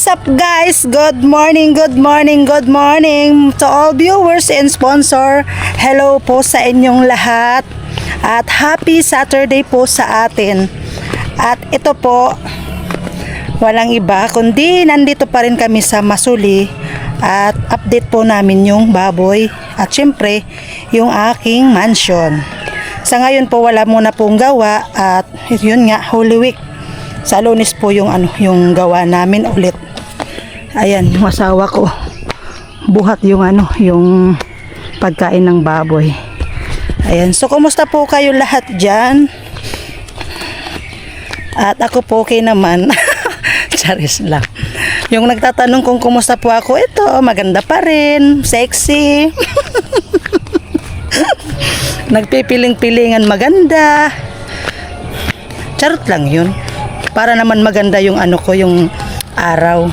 What's up guys? Good morning, good morning, good morning to all viewers and sponsor. Hello po sa inyong lahat at happy Saturday po sa atin. At ito po, walang iba kundi nandito pa rin kami sa Masuli at update po namin yung baboy at syempre yung aking mansion. Sa ngayon po wala muna pong gawa at yun nga, Holy Week. Sa Lunes po yung yung gawa namin ulit. Ayan, yung asawa ko. Buhat yung yung pagkain ng baboy. Ayan, so kumusta po kayo lahat diyan? At ako po okay naman. Charis lang. Yung nagtatanong kung kumusta po ako, ito, maganda pa rin, sexy. Nagpipiling-pilingan maganda. Charot lang yun. Para naman maganda yung ko, yung araw.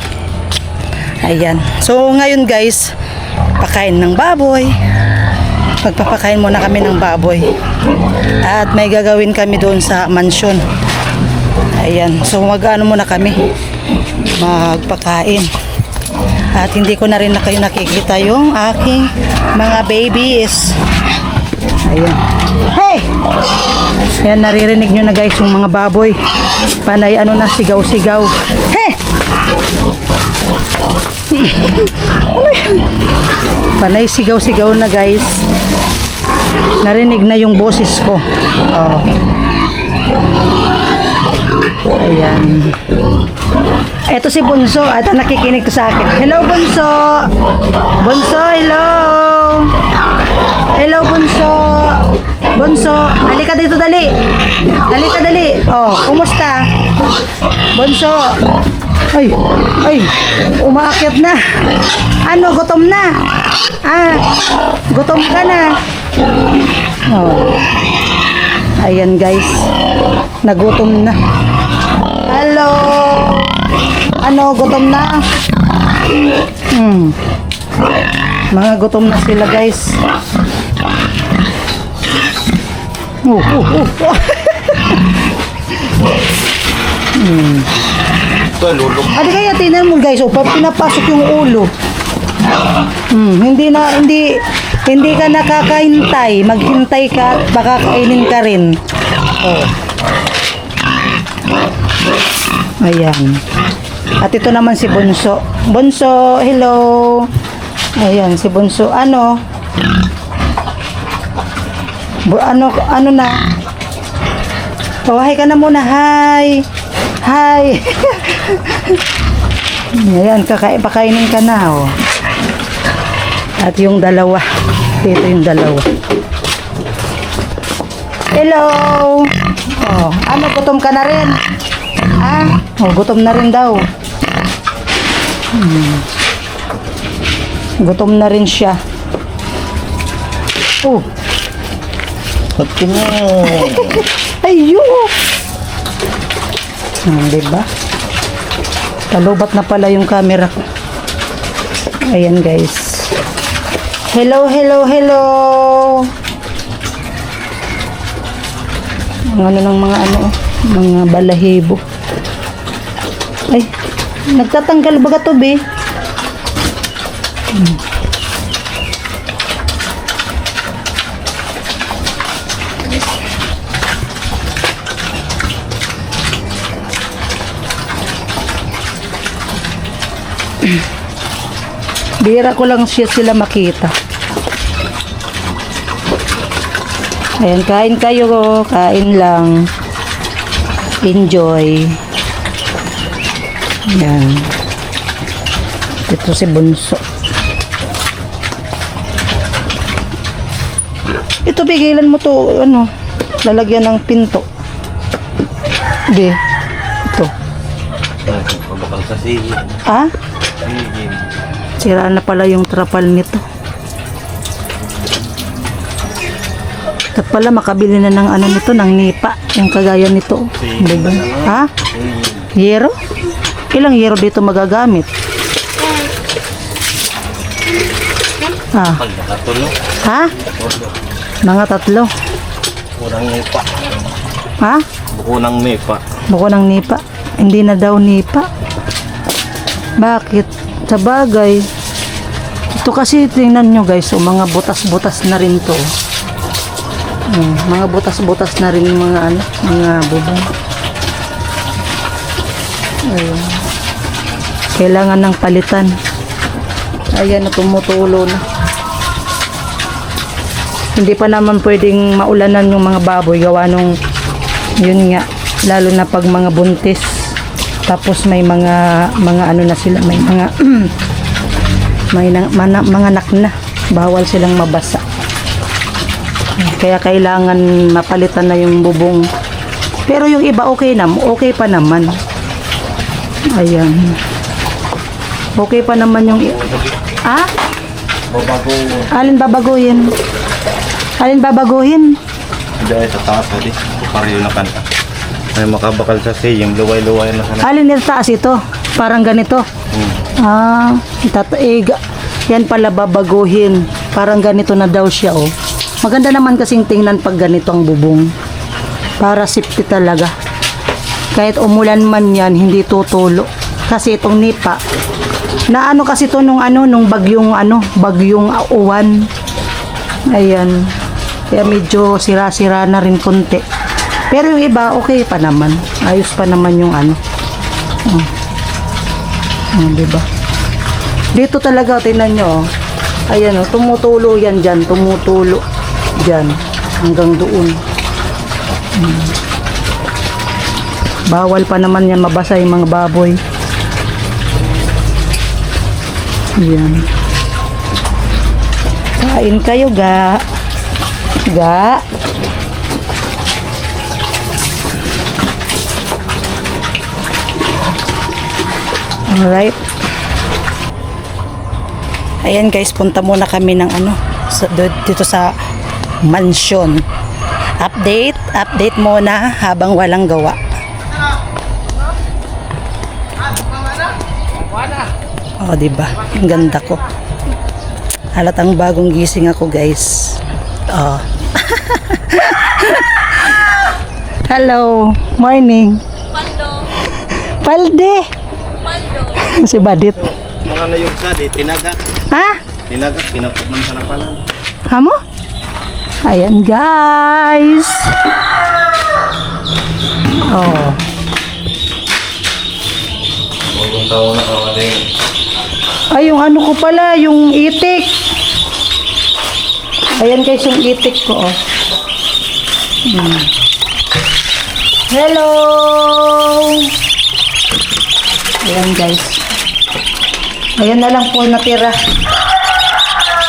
Ayan. So ngayon guys, pakain ng baboy. Magpapakain muna kami ng baboy. At may gagawin kami doon sa mansion. Ayan. So mag-ano muna kami. Magpakain. At hindi ko na rin kayo nakikita yung aking mga babies. Ayan. Hey! Ayan, naririnig nyo na guys yung mga baboy. Panay na, sigaw-sigaw. Hey! Panay sigaw-sigaw na guys. Narinig na yung boses ko. Oh. Ayan. Ito si Bunso. At nakikinig to sa akin. Hello Bunso! Bunso, hello! Hello Bunso! Bunso, halika dito dali. Halika dali. Oh, kumusta? Bunso. Ay, umaakyat na. Gutom na? Gutom ka na. Oh. Ayan guys. Nagutom na. Hello. Gutom na? Mga gutom na sila guys. Adi kaya tinan mo guys, pinapasok yung ulo. Hindi ka nakakahintay, maghintay ka at baka kainin ka rin. Oh. Ayan. At ito naman si Bunso. Bunso, hello. Ayan si Bunso. Ano na? Oh, hi ka na muna. Hi. Hi. Ayan, pakainin ka na, oh. At yung dalawa. Dito yung dalawa. Hello. Oh, gutom ka na rin? Gutom na rin daw. Gutom na rin siya. Oh. Pati mo. Ayo. Diba? Talubat na pala yung camera ko. Ayan guys. Hello, hello, hello. Ng mga mga balahibo. Ay, nagtatanggal ba to, be? Bira ko lang sila makita. Ayan, kain kayo. Kain lang. Enjoy. Ayan. Ito si Bunso. Ito, bigilan mo to, lalagyan ng pinto. Di. Ito. Pabakal sa sige. Sira na pala yung trapal nito. At pala makabili na ng nito, ng nipa. Yung kagaya nito. Diba? Yero? Ilang yero dito magagamit? Mga 3. Buko ng nipa. Buko ng nipa. Buko ng nipa. Hindi na daw nipa. Bakit? Sa bagay. Ito kasi tingnan nyo guys, so mga butas-butas na rin to. Mga butas-butas na rin yung mga ano, mga bubong. Ayun. Kailangan ng palitan. Ayan, tumutulo na. Hindi pa naman pwedeng maulanan yung mga baboy gawa nung yun nga, lalo na pag mga buntis. Tapos may mga ano na sila, may mga mga anak na. Bawal silang mabasa. Kaya kailangan mapalitan na yung bubong. Pero yung iba okay pa naman. Ayan. Okay pa naman yung Babago. Alin babaguhin? Alin babaguhin? Hindi ay sa taas ulit. Pareho na kanta. Ay makabakal sa yung luway-luway na sana. Alin nila taas ito? Parang ganito. Yan pala babaguhin. Parang ganito na daw siya, oh. Maganda naman kasing tingnan pag ganito ang bubong. Para safety talaga. Kahit umulan man yan, hindi tutulo. Kasi itong nipa, na ano kasi to nung bagyong uwan. Ayan. Kaya medyo sira-sira na rin konti. Pero yung iba, okay pa naman. Ayos pa naman yung ano. Diba? Dito talaga, tingnan nyo. Ayan, tumutulo yan dyan. Tumutulo dyan. Hanggang doon. Bawal pa naman yan mabasa yung mga baboy. Ayan. Kain kayo, ga. Ga. Alright. Ayan guys, punta muna kami ng dito sa mansion. Update muna habang walang gawa. Oh, diba? Ang ganda ko. Halatang bagong gising ako, guys. Oh. Hello. Morning. Palde. Si Badit. Mga na yung kadi, tinagak. Ha? Tinagak, pinapot man sa napalan. Hamo? Ayan, guys. Oh. Bagong taon na kawaling. Ay, yung ano ko pala, yung itik. Ayan guys, yung itik ko, oh. Hello! Ayan guys. Ayan na lang po natira.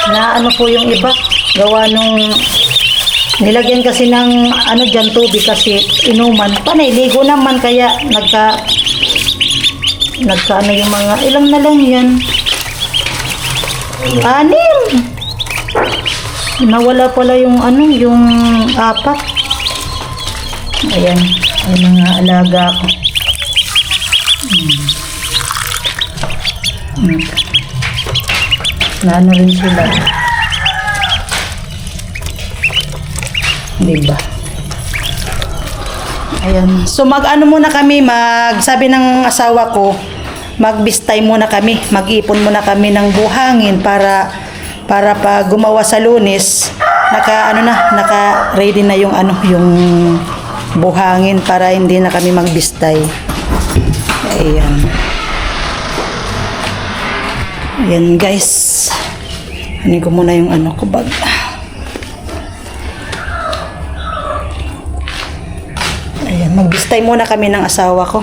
Na ano po yung iba. Gawa nung nilagyan kasi ng dyan tubig kasi inuman. Panay, ligo naman kaya nagka yung mga, ilang na lang yan. 6. Nawala pala yung yung 4. Ayan, ay mga alaga ko. Na ano rin sila. Diba? Ayan. So muna kami, sabi ng asawa ko, magbistay muna kami, mag-ipon muna kami ng buhangin para pag gumawa sa Lunes, naka-ready na yung yung buhangin para hindi na kami magbistay. Ayan. Ayan guys. Hanin ko muna yung ko bag. Ayan, magbistay muna kami ng asawa ko.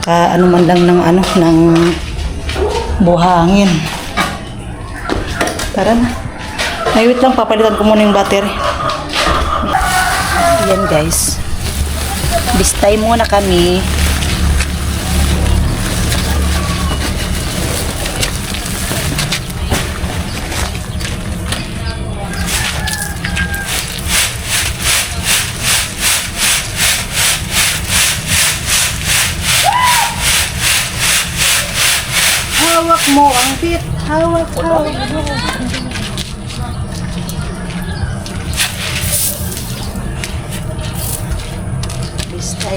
Man lang ng buhangin. Tara na. Ay, wait lang, papalitan ko muna yung battery. Ayan guys. Bistay muna kami. Hawak mo ang bit. Hawak mo.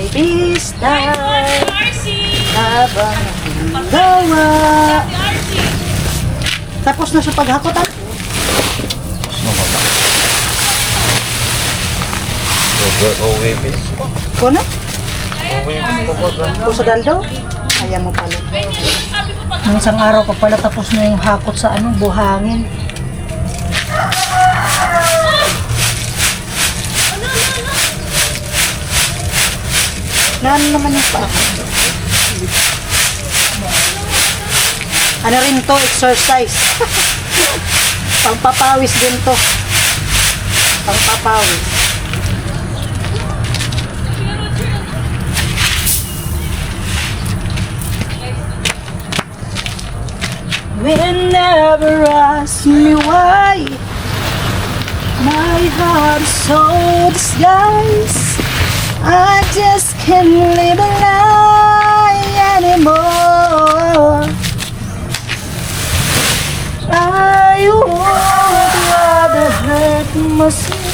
Bistay. Marcy! habang gawa. Tapos na siya paghakotan. Kuno? O sa daldo? Ayaw mo pala. Nung isang araw pa pala tapos na yung hakot sa buhangin. Ano naman yung pa? Ano rin to? Exercise. Pangpapawis din to. Pangpapawis. Whenever ask me why my heart is so disguised, I just can't live a lie anymore. I would rather hurt myself.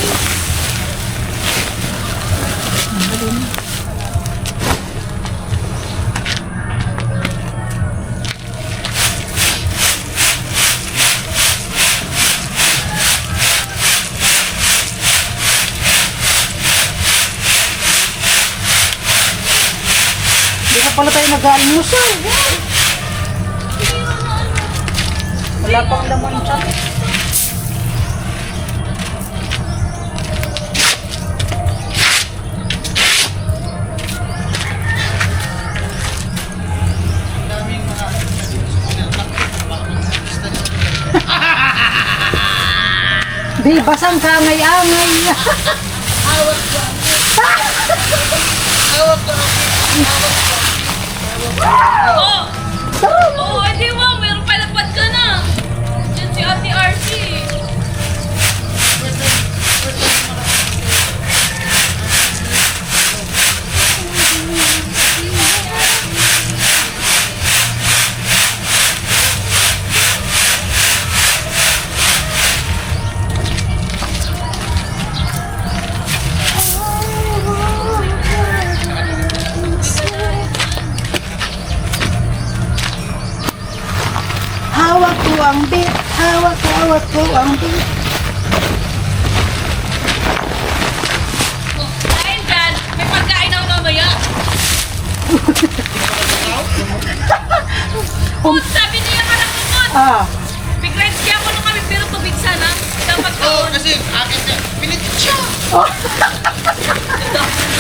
Hindi pa pala tayo nag-almusal. Wala pang laman siya. Di, basang kangay-angay. Awat ko. Oh! Oo, hindi mo. Mayroon palapad ka na. Diyan si Ate RC. Hawak ko ang beat, hawak ko ang beat. Dahil dyan, may pagkain ako mamaya. Sabi niya ka na kumot. Ah, Big rides kaya ako nung kami, pero tubig sana. Dapat kaon. Kasi akin na, pinit siya.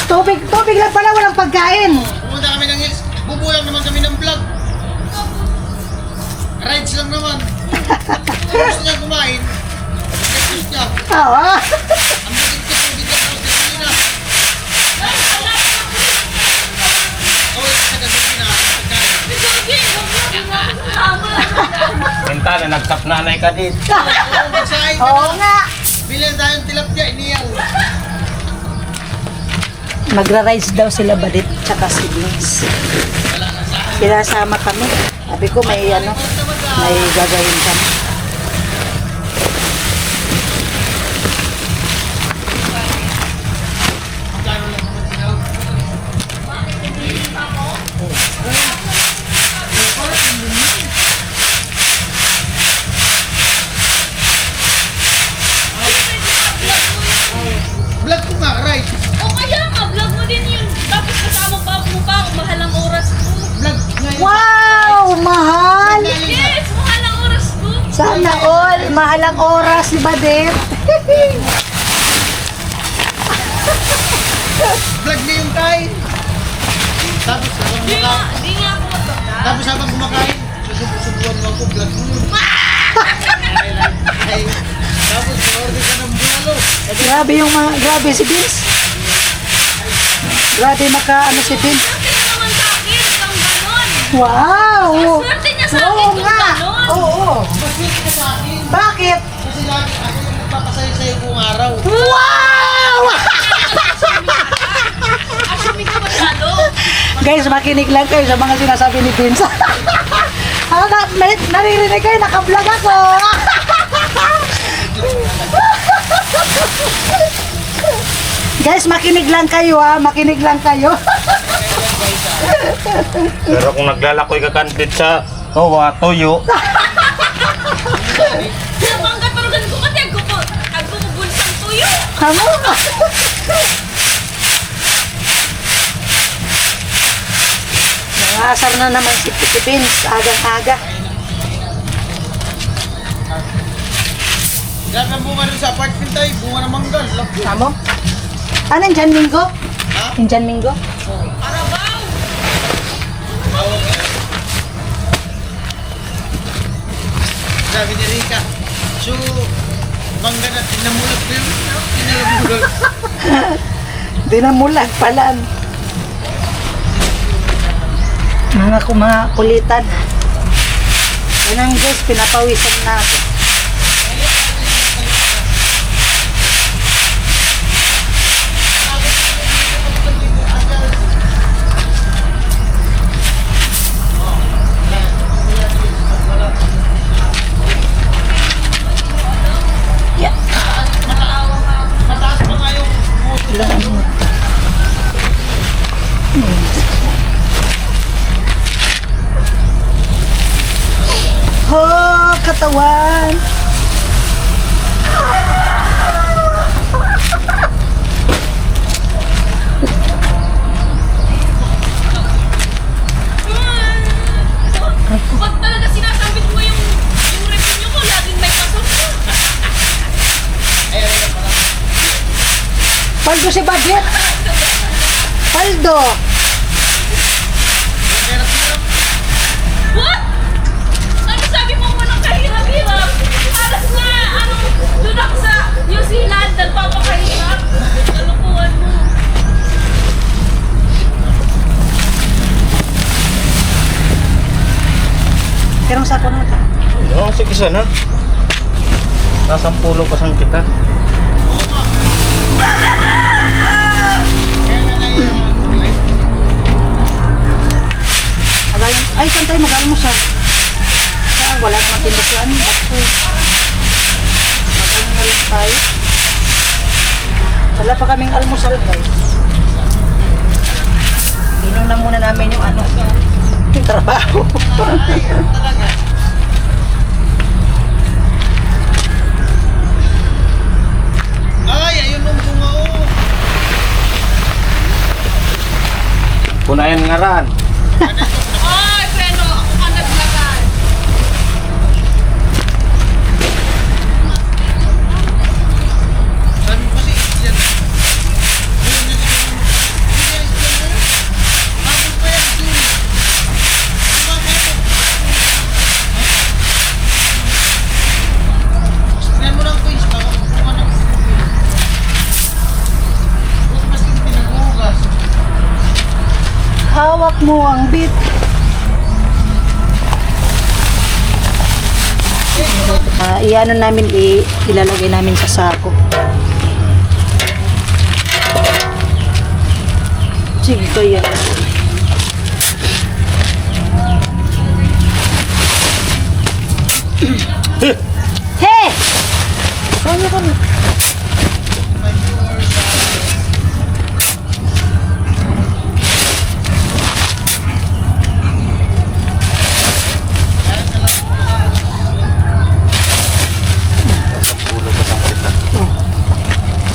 tubig lang pala, walang pagkain. Pumunta kami ng hills, bubulang naman kami ng vlog. Rides lang naman. Kung gusto niya kumain, gusto niya. Ah, Ang bitin ka, tubig ka, tapos gasolina. Oh, sa gasolina, pagkain. Minta na nagkapnanay ka din. Oo, magsahin ka oo na. nga. Bilhin tayong tilapia, iniyaw. Magra-rides daw sila Badit tsaka si Vince. Pinasama kami. Sabi ko may may gagawin kami. Magkano lang naman sinaw. Vlog ko nga, ride. O kaya nga, vlog mo din yun. Tapos kasama pa mo pa ako, mahal ang oras ko. Vlog ngayon. Wow! Mahal! Yes, mahal ang oras ko. Sana all! Mahal ang oras ni Badit. Vlog niya yung kain. Tapos habang Di nga, kumakain, di nga ako matanda. tapos habang kumakain, susubuan mo ako, vlog mo. Ay, tapos order ka ng bulalo. Grabe si Vince. Grabe si Vince. Swerte naman sa akin, kang ganon. Wow! Swerte niya sa akin Oo kung nga! ganon. Oo! Maswerte ka sa akin. Bakit? Kasi lagi ako yung nagpapasaya sa'yo buong araw. Wow! Assuming ka masyado. Guys, makinig lang kayo sa mga sinasabi ni Vince. Naririnig kayo, naka-vlog ako. Guys, makinig lang kayo ha. Makinig lang kayo. Pero kung naglalakoy ka kantit sa tuyo, Kaya bangga pero ganun ko kasi agbubunsang tuyo. Kamu ka. Nangasar na naman si Pins, agang-aga. Lahat ng bunga rin sa apartment tayo, bunga ng manggal. Kamu? Ano dyan, Minggo? Dyan, Minggo? Arabaw! Sabi ni Rika, so, mangga na tinamulat ko yun. Tinamulat. Dinamulag pala. Mga kulitan. Yan ang guys, pinapawisan natin. Mataas pa nga yung Oh, katawan. Pag talaga sinasambit mo yung revenue ko, laging may pasok ko. Paldo si Budget. Paldo. What? Ano sabi mo ng kahirap-hirap? Alas nga, doon ako sa New Zealand, nagpapakahirap. Kalukuhan mo. Pero sa ako na ito. oh, sige sana. Nasampulo pa sang kita. Ay, saan tayo mag-almusal? Saan? Wala naman tindukuan. Bakso. Mag-almusal lang tayo. Wala pa kaming almusal, guys. Inom na muna namin yung yung trabaho. Ay, ayun ang bunga oh. Punayan nga ran. Ay, preno, ako ka naglagay. Sabi ko kasi, yan. Tapos pa yan, June. Tingnan mo lang quiz, baka kukuha ng huwag mas yung pinag-uugas. Hawak mo ang bit. Iano namin, ilalagay namin sa sako. Sige, kaya. Hey! Kaya ka na.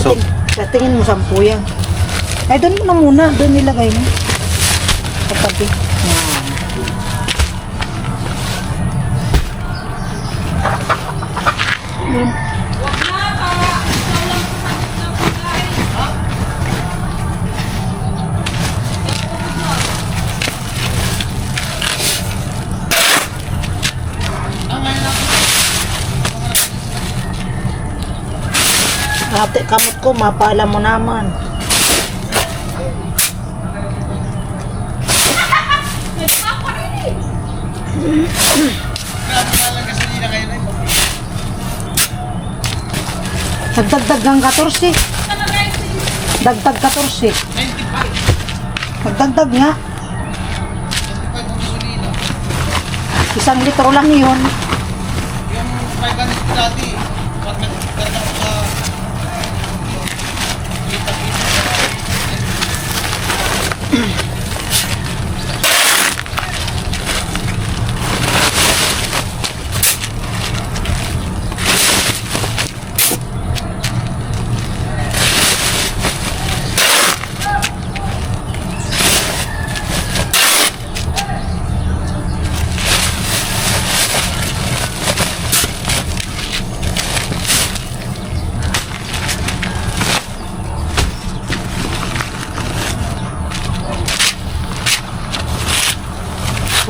So, Sa tingin mo, 10 yan. Ay, doon mo na muna. Doon nilagay mo. Sa tabi. Yan. Wag na, para ikaw lang sa ng pagkain. Ate, kamot ko, mapala mo naman. Nagpaparinig. Grabe nga lang gasolina kayo na ito. Nagdagdag ng 14. Talaga yung Dagdag 14. 95. Nagdagdag nga. 95 ang gasolina. 1 litro lang yun. Yung 500 dati, pag nagdala ko sa kita-kita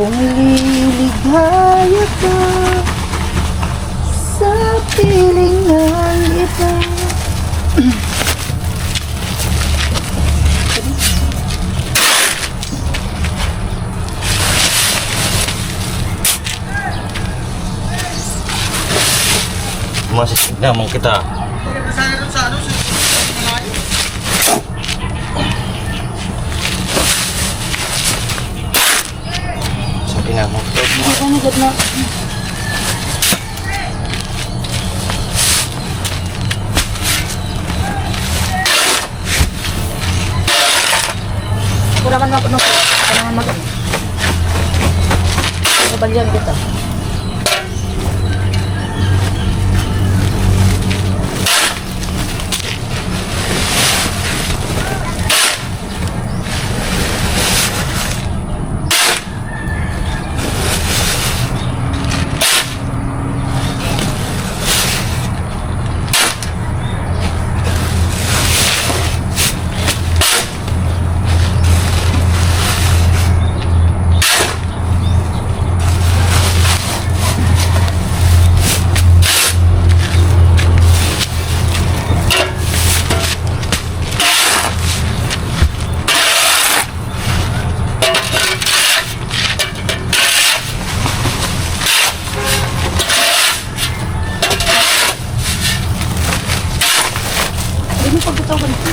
Kung liligaya ka sa piling ng iba. Masisignan mo kita. Sana rin sa ano, sa malayo. Sabi na mo. Ano gud na? Wala man ako nung kailangan mag-ano. Kabalyan kita. Hindi mo pagkatawa nito.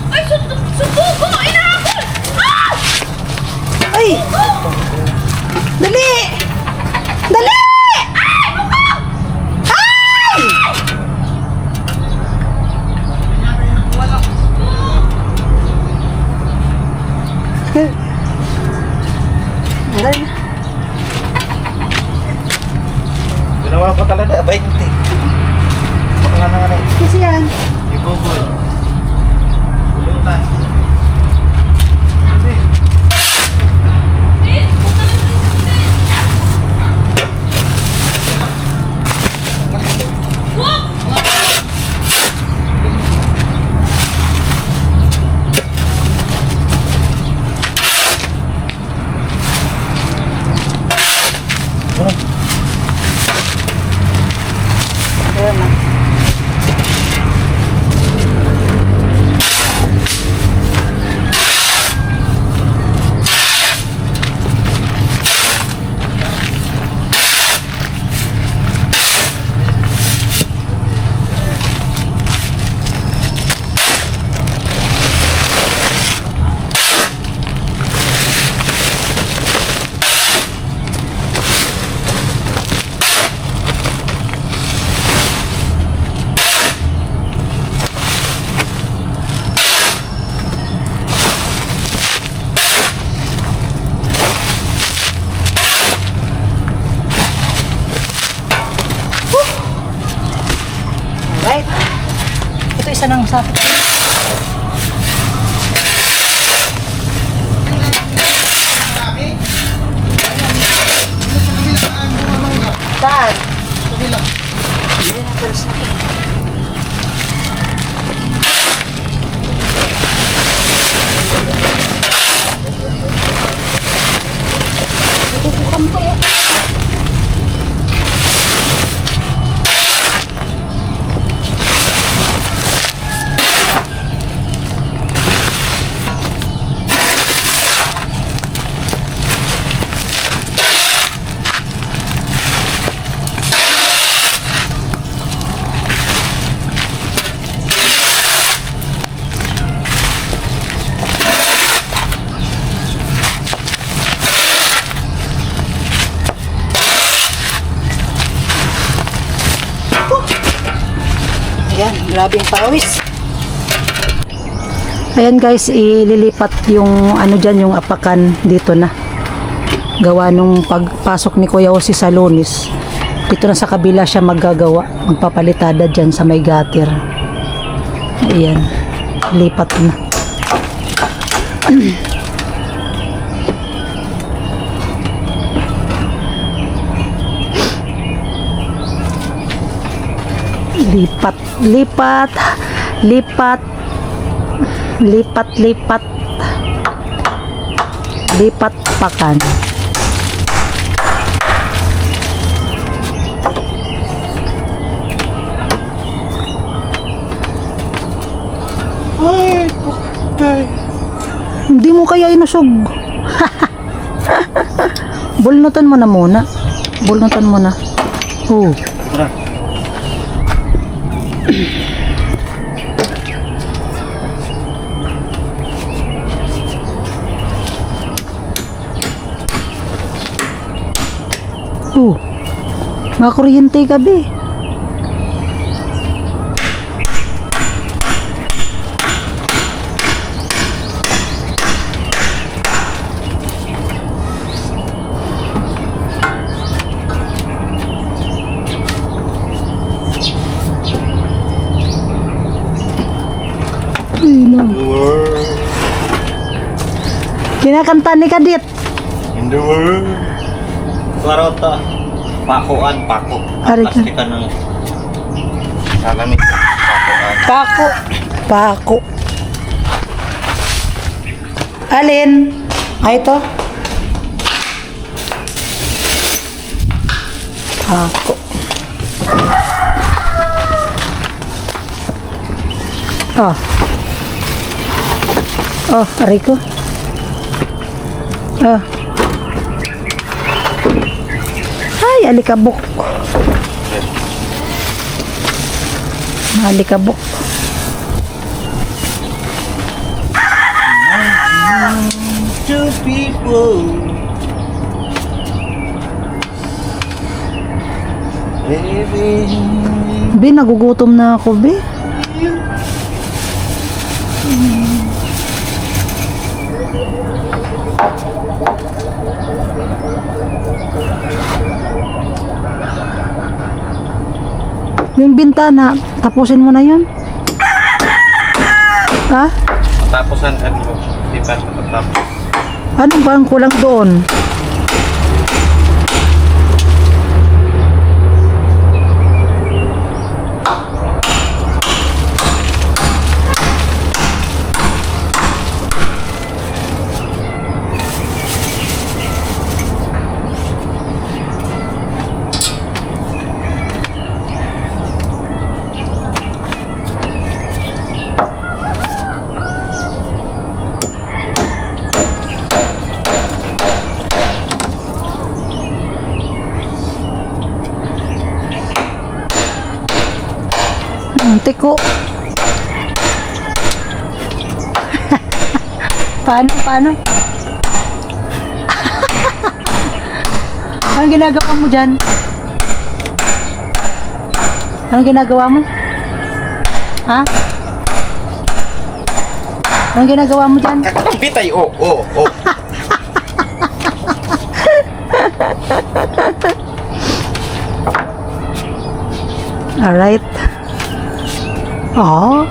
Ay, subugo! Inahabol! Ah! Ay! Dali! Dali! Ay! Bukang! Ay! Dali. Ginawa ko talaga, 20. Baka nga na nga na. Kasi yan. Ibubol. Bulutan. Ayan na. Alright. Ito isa ng sakit. Ayan, grabing pawis. Ayan guys, ililipat yung ano dyan, yung apakan dito na. Gawa nung pagpasok ni Kuya Jose sa Lunes. Dito na sa kabila siya maggagawa. Magpapalitada dyan sa may gutter. Ayan, lipat na. Lipat, lipat, lipat, lipat, lipat, lipat pakan. Ay, putay. Hindi mo kaya inusog. Bulnutan mo na muna. Bulnutan mo na. Oh. Tara. Makuryente ka be. Kinakanta ni Kadit. In the world. Parota. Pakuan, pako. Ari ka. Plastika ng salamit. Pakuan. Pako. Pako. Alin? Ay, ito. Pako. Oh. Oh, aray ko. Oh. Ay, alikabok. Alikabok. Two people. Baby. Be, nagugutom na ako, be. Yung bintana, tapusin mo na yun. Ha? Tapos ang ano, di pa tapos. Ano ba ang kulang doon? Tiko. Paano? Anong ginagawa mo dyan? Anong ginagawa mo? Ha? Anong ginagawa mo dyan? Bitay, oh. Alright. Oh.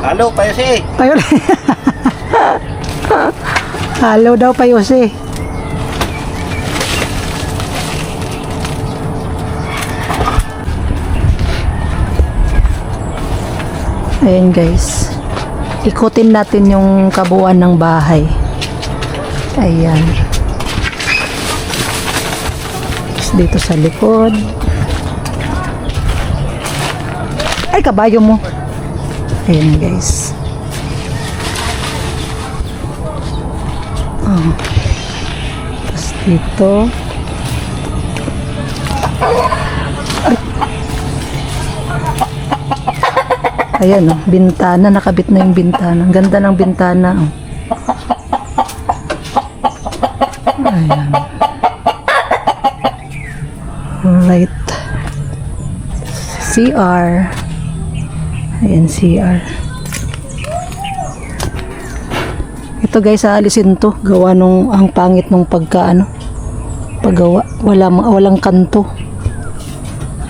Halo, payo si. Ayun. Halo daw pa Yose. Ayan guys. Ikutin natin yung kabuuan ng bahay. Ayan. dito sa likod. Ay, kabayo mo. Ayan guys. Oh. Tapos dito. Ayan oh, bintana, nakabit na yung bintana. Ang ganda ng bintana oh. Ayan. Alright. CR. Ayan, CR. Ito guys, aalisin to. Gawa nung, ang pangit nung paggawa. Walang kanto.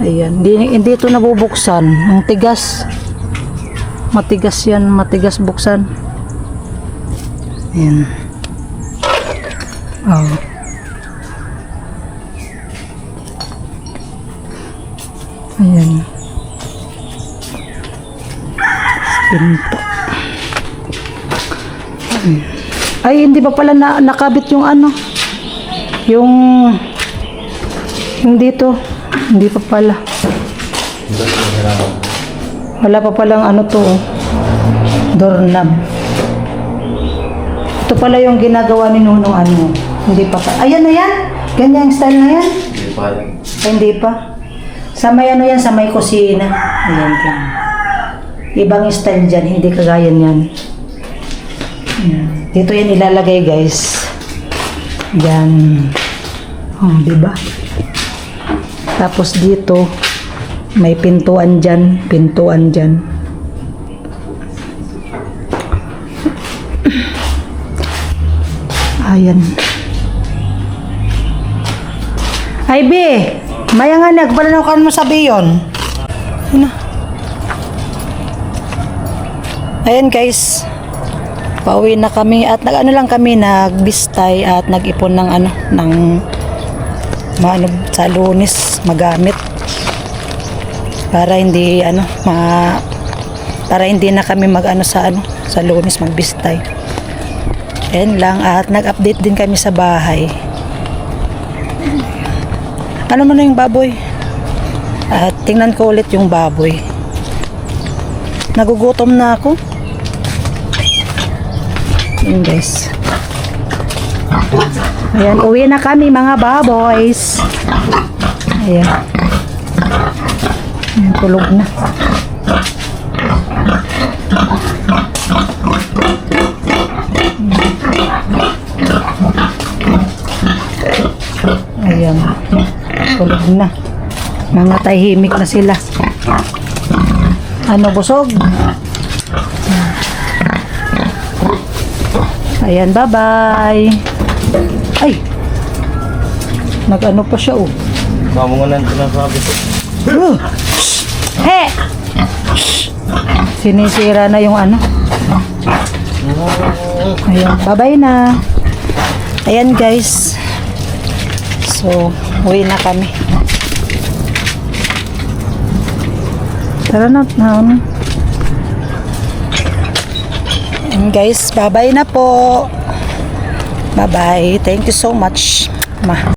Ayan. Hindi ito nabubuksan. Ang tigas. Matigas yan. Matigas buksan. Ayan. Oh. Ayan. Pinto. Ay, hindi pa pala nakabit yung yung dito. Hindi pa pala. Wala pa palang to, doorknob. Ito pala yung ginagawa ni Nunong Hindi pa pa. Ayan na yan. Ganyan yung style na yan. Hindi pa rin. Ay, hindi pa. Sa may yan, sa may kusina. Ayan yan. Ibang style dyan, hindi kagaya yan. Dito yan ilalagay guys. Yan. Oh, diba? Tapos dito, may pintuan dyan. Pintuan dyan. Ayan. Ay, B! Maya nga nagbalanaw ka mo sabi yun. Ayan guys. Pauwi na kami at lang kami, nagbistay at nag-ipon ng sa Lunes magamit. Para hindi para hindi na kami sa Lunes magbistay. Ayan lang at nag-update din kami sa bahay. Ano mo na yung baboy? At tingnan ko ulit yung baboy. Nagugutom na ako. Ayan guys. Ayan, uwi na kami mga baboys. Ayan. Ayan, tulog na. Ayan. Tulog na. Mga tahimik na sila. Busog? Ayan, bye-bye. Ay! Pa siya, oh. Kamo nga nandun ang sabi ko. He! Sinisira na yung Ayan, bye-bye na. Ayan, guys. So, uwi na kami. Tara na. And guys, bye-bye na po. Bye-bye. Thank you so much.